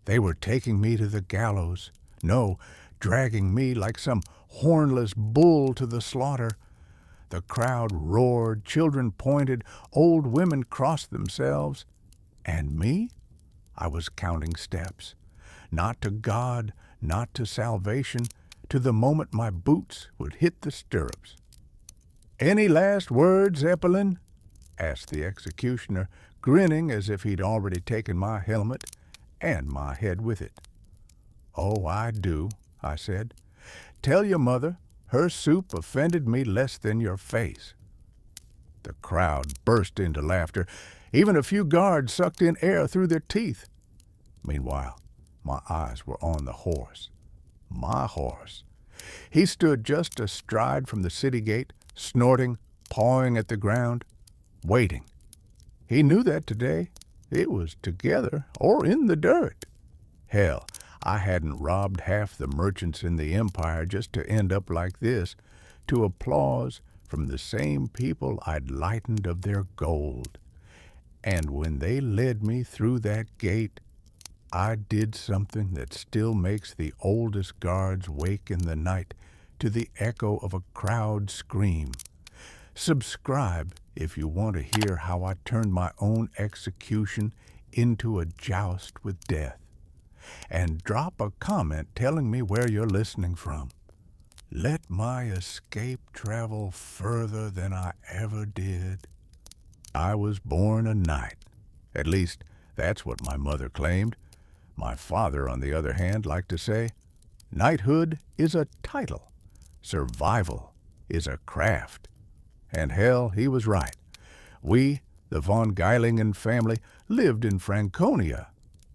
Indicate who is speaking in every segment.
Speaker 1: They were taking me to the gallows. No, dragging me like some hornless bull to the slaughter. The crowd roared, children pointed, old women crossed themselves. And me? I was counting steps. Not to God, not to salvation, to the moment my boots would hit the stirrups. "Any last words, Eppelein?" asked the executioner, grinning as if he'd already taken my helmet and my head with it. "Oh, I do," I said. "Tell your mother her soup offended me less than your face." The crowd burst into laughter. Even a few guards sucked in air through their teeth. Meanwhile, my eyes were on the horse. My horse. He stood just astride from the city gate, snorting, pawing at the ground, waiting. He knew that today it was together or in the dirt. Hell, I hadn't robbed half the merchants in the empire just to end up like this, to applause from the same people I'd lightened of their gold. And when they led me through that gate, I did something that still makes the oldest guards wake in the night to the echo of a crowd scream. Subscribe if you want to hear how I turned my own execution into a joust with death. And drop a comment telling me where you're listening from. Let my escape travel further than I ever did. I was born a knight. At least, that's what my mother claimed. My father, on the other hand, liked to say, knighthood is a title. Survival is a craft. And hell, he was right. We, the von Gailingen family, lived in Franconia.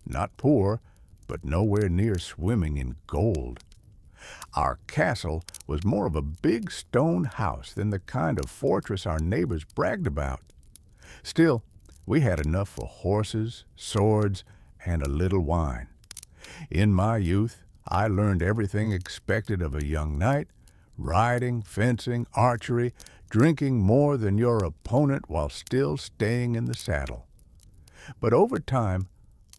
Speaker 1: Not poor, but nowhere near swimming in gold. Our castle was more of a big stone house than the kind of fortress our neighbors bragged about. Still, we had enough for horses, swords, and a little wine. In my youth, I learned everything expected of a young knight: riding, fencing, archery, drinking more than your opponent while still staying in the saddle. But over time,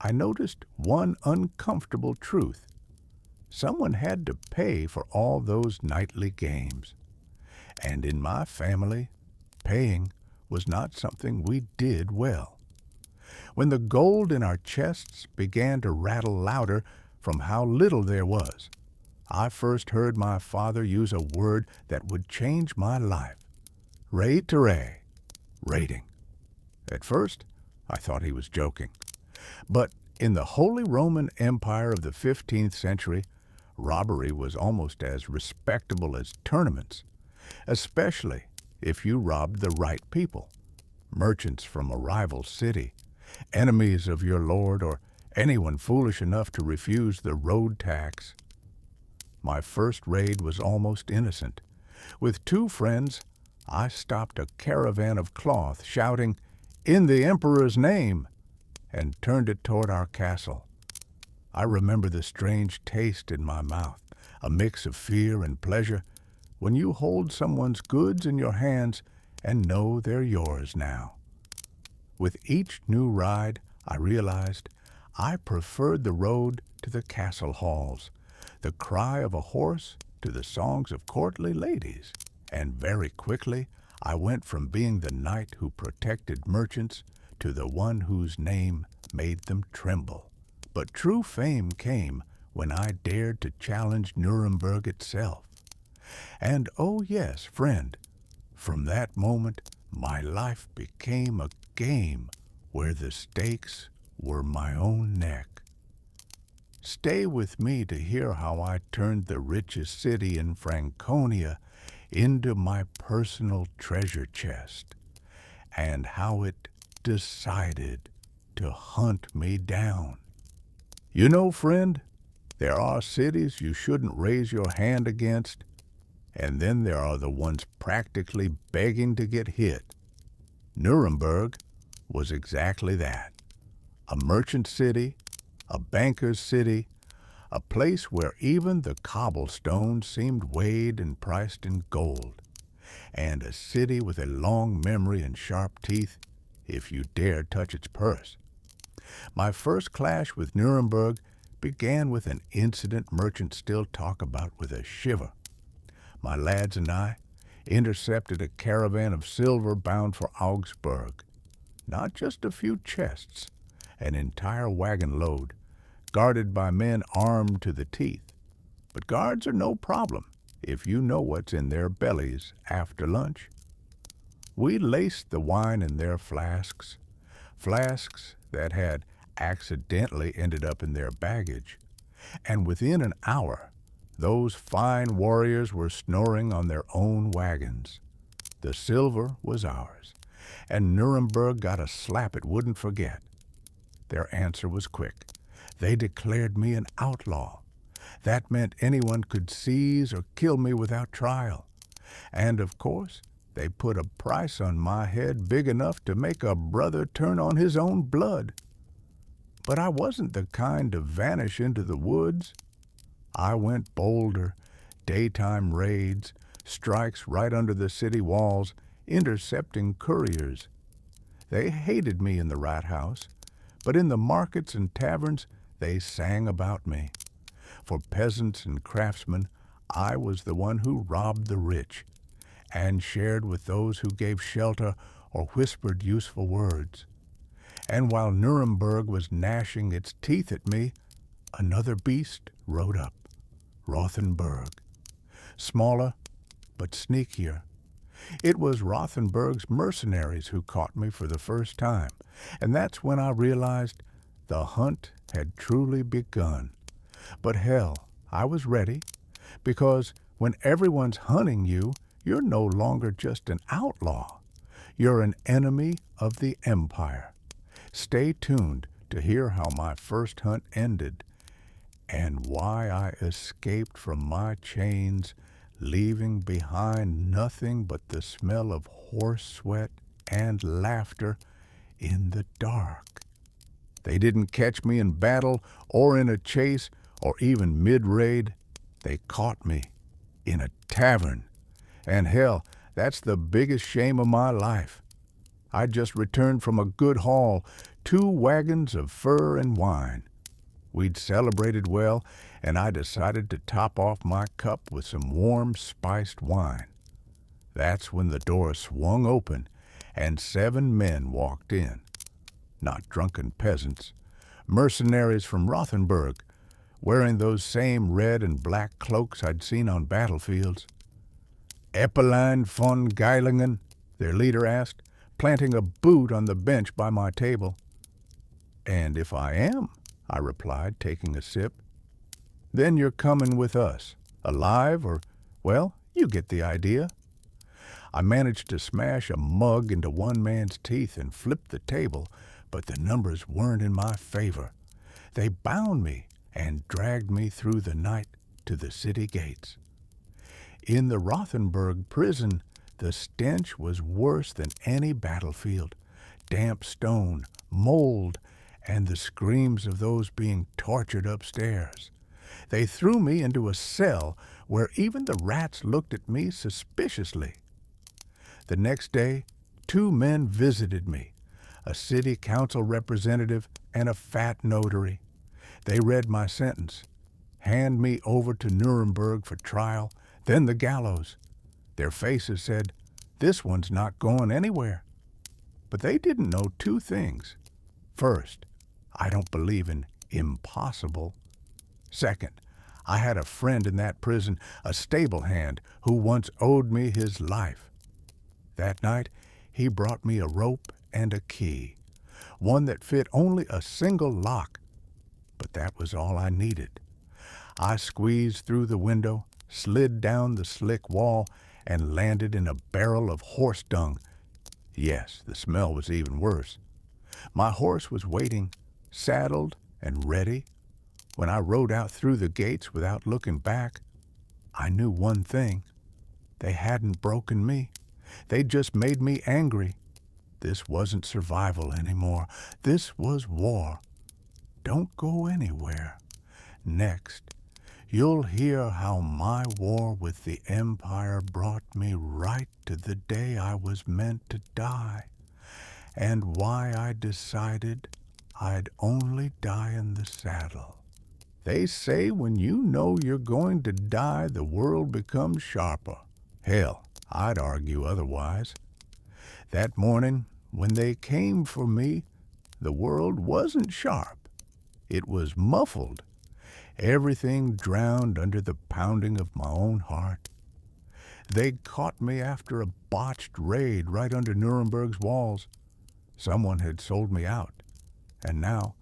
Speaker 1: I noticed one uncomfortable truth. Someone had to pay for all those knightly games. And in my family, paying was not something we did well. When the gold in our chests began to rattle louder from how little there was, I first heard my father use a word that would change my life. Raitere, rating. At first, I thought he was joking. But in the Holy Roman Empire of the 15th century, robbery was almost as respectable as tournaments, especially if you robbed the right people, merchants from a rival city, enemies of your lord, or anyone foolish enough to refuse the road tax. My first raid was almost innocent. With two friends, I stopped a caravan of cloth, shouting, "In the Emperor's name!" and turned it toward our castle. I remember the strange taste in my mouth, a mix of fear and pleasure, when you hold someone's goods in your hands and know they're yours now. With each new ride, I realized I preferred the road to the castle halls, the cry of a horse to the songs of courtly ladies. And very quickly, I went from being the knight who protected merchants to the one whose name made them tremble. But true fame came when I dared to challenge Nuremberg itself. And oh yes, friend, from that moment, my life became a game where the stakes were my own neck. Stay with me to hear how I turned the richest city in Franconia into my personal treasure chest, and how it decided to hunt me down. You know, friend, there are cities you shouldn't raise your hand against, and then there are the ones practically begging to get hit. Nuremberg was exactly that. A merchant city, a banker's city, a place where even the cobblestones seemed weighed and priced in gold, and a city with a long memory and sharp teeth if you dared touch its purse. My first clash with Nuremberg began with an incident merchants still talk about with a shiver. My lads and I intercepted a caravan of silver bound for Augsburg. Not just a few chests, an entire wagon load, guarded by men armed to the teeth. But guards are no problem if you know what's in their bellies after lunch. We laced the wine in their flasks, flasks that had accidentally ended up in their baggage, and within an hour, those fine warriors were snoring on their own wagons. The silver was ours, and Nuremberg got a slap it wouldn't forget. Their answer was quick. They declared me an outlaw. That meant anyone could seize or kill me without trial. And of course, they put a price on my head big enough to make a brother turn on his own blood. But I wasn't the kind to vanish into the woods. I went bolder, daytime raids, strikes right under the city walls, intercepting couriers. They hated me in the rat house, but in the markets and taverns they sang about me. For peasants and craftsmen, I was the one who robbed the rich and shared with those who gave shelter or whispered useful words. And while Nuremberg was gnashing its teeth at me, another beast rode up, Rothenburg. Smaller, but sneakier. It was Rothenburg's mercenaries who caught me for the first time, and that's when I realized the hunt had truly begun. But hell, I was ready, because when everyone's hunting you, you're no longer just an outlaw. You're an enemy of the empire. Stay tuned to hear how my first hunt ended and why I escaped from my chains, leaving behind nothing but the smell of horse sweat and laughter in the dark. They didn't catch me in battle or in a chase or even mid-raid. They caught me in a tavern. And hell, that's the biggest shame of my life. I just returned from a good haul, 2 wagons of fur and wine. We'd celebrated well, and I decided to top off my cup with some warm, spiced wine. That's when the door swung open, and 7 men walked in. Not drunken peasants, mercenaries from Rothenburg, wearing those same red and black cloaks I'd seen on battlefields. Eppelein von Gailingen, their leader asked, planting a boot on the bench by my table. And if I am, I replied, taking a sip, then you're coming with us, alive or, well, you get the idea. I managed to smash a mug into one man's teeth and flip the table, but the numbers weren't in my favor. They bound me and dragged me through the night to the city gates. In the Rothenburg prison, the stench was worse than any battlefield. Damp stone, mold, and the screams of those being tortured upstairs. They threw me into a cell where even the rats looked at me suspiciously. The next day, 2 men visited me, a city council representative and a fat notary. They read my sentence, hand me over to Nuremberg for trial, then the gallows. Their faces said, this one's not going anywhere. But they didn't know 2 things. First, I don't believe in impossible. Second, I had a friend in that prison, a stable hand, who once owed me his life. That night, he brought me a rope and a key, one that fit only a single lock. But that was all I needed. I squeezed through the window, slid down the slick wall, and landed in a barrel of horse dung. Yes, the smell was even worse. My horse was waiting, saddled and ready. When I rode out through the gates without looking back, I knew one thing. They hadn't broken me. They'd just made me angry. This wasn't survival anymore. This was war. Don't go anywhere. Next, you'll hear how my war with the Empire brought me right to the day I was meant to die, and why I decided I'd only die in the saddle. They say when you know you're going to die, the world becomes sharper. Hell, I'd argue otherwise. That morning, when they came for me, the world wasn't sharp. It was muffled, everything drowned under the pounding of my own heart. They'd caught me after a botched raid right under Nuremberg's walls. Someone had sold me out, and now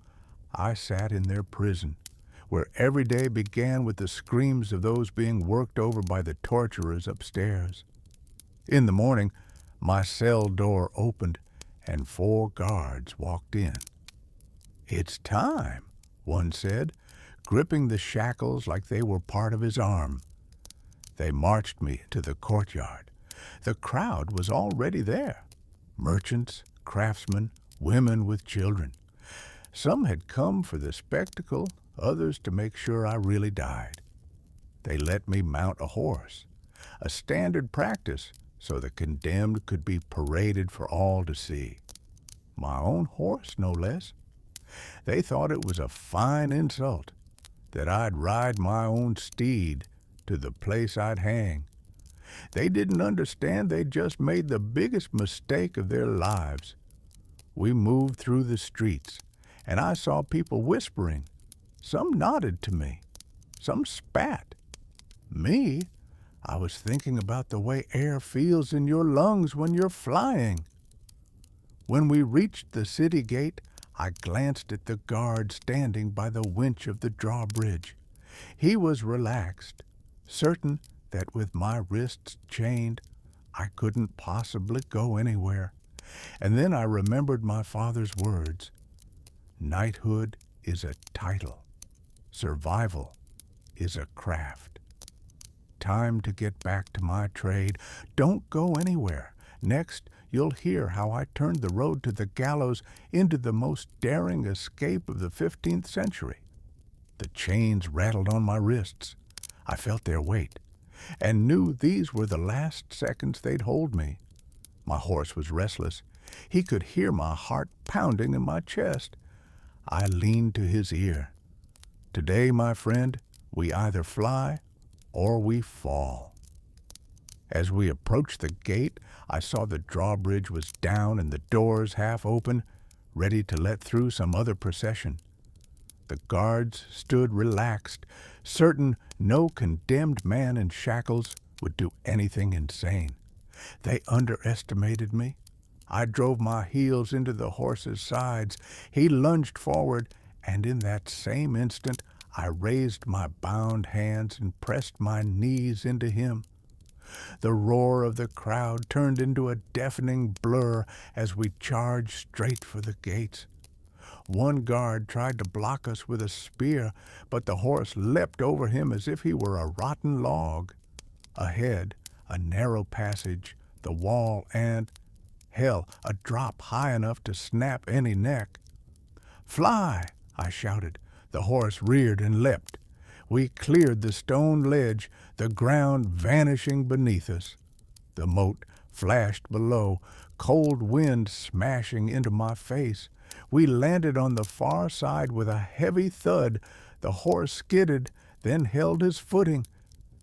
Speaker 1: I sat in their prison, where every day began with the screams of those being worked over by the torturers upstairs. In the morning, my cell door opened, and 4 guards walked in. "It's time," one said, gripping the shackles like they were part of his arm. They marched me to the courtyard. The crowd was already there. Merchants, craftsmen, women with children. Some had come for the spectacle, others to make sure I really died. They let me mount a horse, a standard practice so the condemned could be paraded for all to see. My own horse, no less. They thought it was a fine insult that I'd ride my own steed to the place I'd hang. They didn't understand they'd just made the biggest mistake of their lives. We moved through the streets, and I saw people whispering. Some nodded to me. Some spat. Me? I was thinking about the way air feels in your lungs when you're flying. When we reached the city gate, I glanced at the guard standing by the winch of the drawbridge. He was relaxed, certain that with my wrists chained, I couldn't possibly go anywhere. And then I remembered my father's words. Knighthood is a title. Survival is a craft. Time to get back to my trade. Don't go anywhere. Next, you'll hear how I turned the road to the gallows into the most daring escape of the 15th century. The chains rattled on my wrists. I felt their weight, and knew these were the last seconds they'd hold me. My horse was restless. He could hear my heart pounding in my chest. I leaned to his ear. Today, my friend, we either fly or we fall. As we approached the gate, I saw the drawbridge was down and the doors half open, ready to let through some other procession. The guards stood relaxed, certain no condemned man in shackles would do anything insane. They underestimated me. I drove my heels into the horse's sides. He lunged forward, and in that same instant I raised my bound hands and pressed my knees into him. The roar of the crowd turned into a deafening blur as we charged straight for the gates. One guard tried to block us with a spear, but the horse leapt over him as if he were a rotten log. Ahead, a narrow passage, the wall, and, hell, a drop high enough to snap any neck. "Fly!" I shouted. The horse reared and leapt. We cleared the stone ledge, the ground vanishing beneath us. The moat flashed below, cold wind smashing into my face. We landed on the far side with a heavy thud. The horse skidded, then held his footing.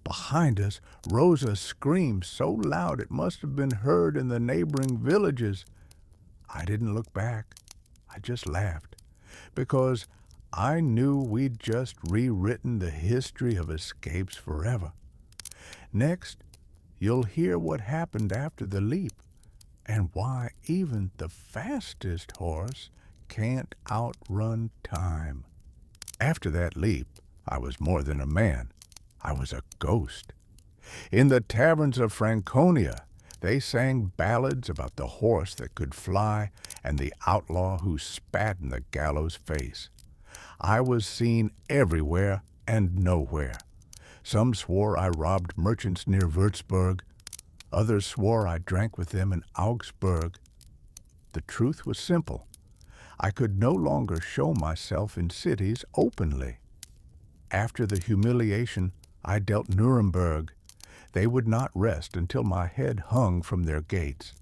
Speaker 1: Behind us rose a scream so loud it must have been heard in the neighboring villages. I didn't look back. I just laughed, because I knew we'd just rewritten the history of escapes forever. Next, you'll hear what happened after the leap, and why even the fastest horse can't outrun time. After that leap, I was more than a man. I was a ghost. In the taverns of Franconia, they sang ballads about the horse that could fly and the outlaw who spat in the gallows' face. I was seen everywhere and nowhere. Some swore I robbed merchants near Würzburg. Others swore I drank with them in Augsburg. The truth was simple. I could no longer show myself in cities openly. After the humiliation, I dealt Nuremberg. They would not rest until my head hung from their gates.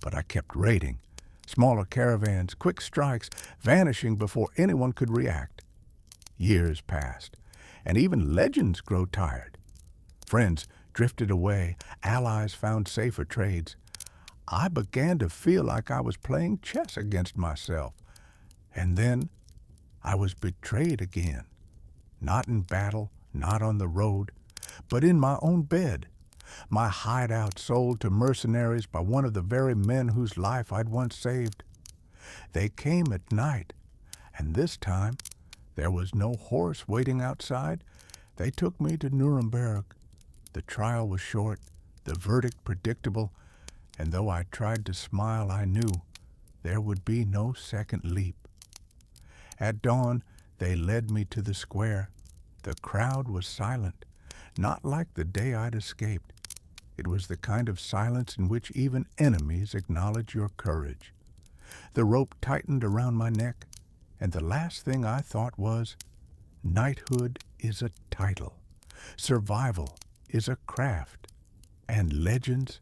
Speaker 1: But I kept raiding. Smaller caravans, quick strikes, vanishing before anyone could react. Years passed, and even legends grow tired. Friends drifted away, allies found safer trades. I began to feel like I was playing chess against myself. And then I was betrayed again. Not in battle, not on the road, but in my own bed. My hideout sold to mercenaries by one of the very men whose life I'd once saved. They came at night, and this time there was no horse waiting outside. They took me to Nuremberg. The trial was short, the verdict predictable, and though I tried to smile, I knew there would be no second leap. At dawn, they led me to the square. The crowd was silent, not like the day I'd escaped. It was the kind of silence in which even enemies acknowledge your courage. The rope tightened around my neck, and the last thing I thought was, knighthood is a title, survival is a craft, and legends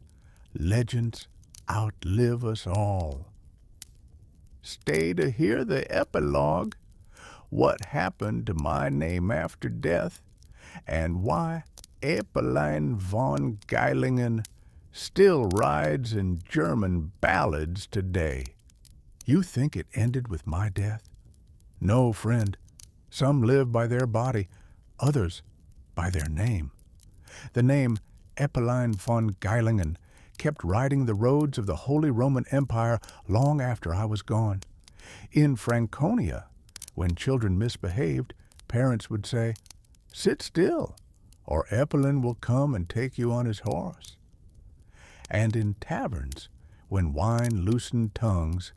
Speaker 1: outlive us all. Stay to hear the epilogue, what happened to my name after death, and why Eppelein von Gailingen still rides in German ballads today. You think it ended with my death? No, friend. Some live by their body, others by their name. The name Eppelein von Gailingen kept riding the roads of the Holy Roman Empire long after I was gone. In Franconia, when children misbehaved, parents would say, "Sit still, or Eppelein will come and take you on his horse." And in taverns, when wine loosened tongues,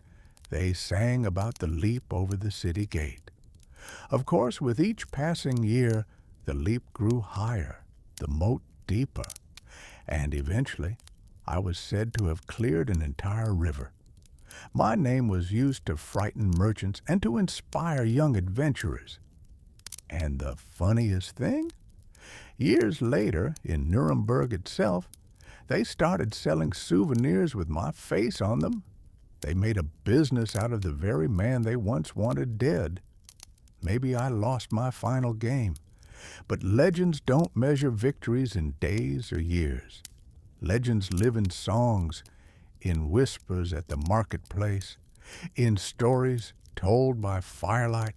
Speaker 1: they sang about the leap over the city gate. Of course, with each passing year, the leap grew higher, the moat deeper, and eventually I was said to have cleared an entire river. My name was used to frighten merchants and to inspire young adventurers. And the funniest thing? Years later, in Nuremberg itself, they started selling souvenirs with my face on them. They made a business out of the very man they once wanted dead. Maybe I lost my final game, but legends don't measure victories in days or years. Legends live in songs, in whispers at the marketplace, in stories told by firelight.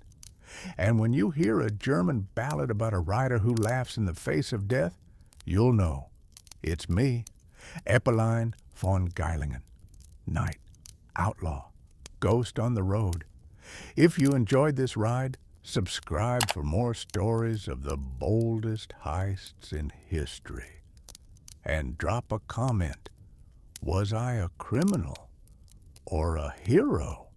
Speaker 1: And when you hear a German ballad about a rider who laughs in the face of death, you'll know it's me, Eppelein von Gailingen. Knight, outlaw, ghost on the road. If you enjoyed this ride, subscribe for more stories of the boldest heists in history. And drop a comment. Was I a criminal or a hero?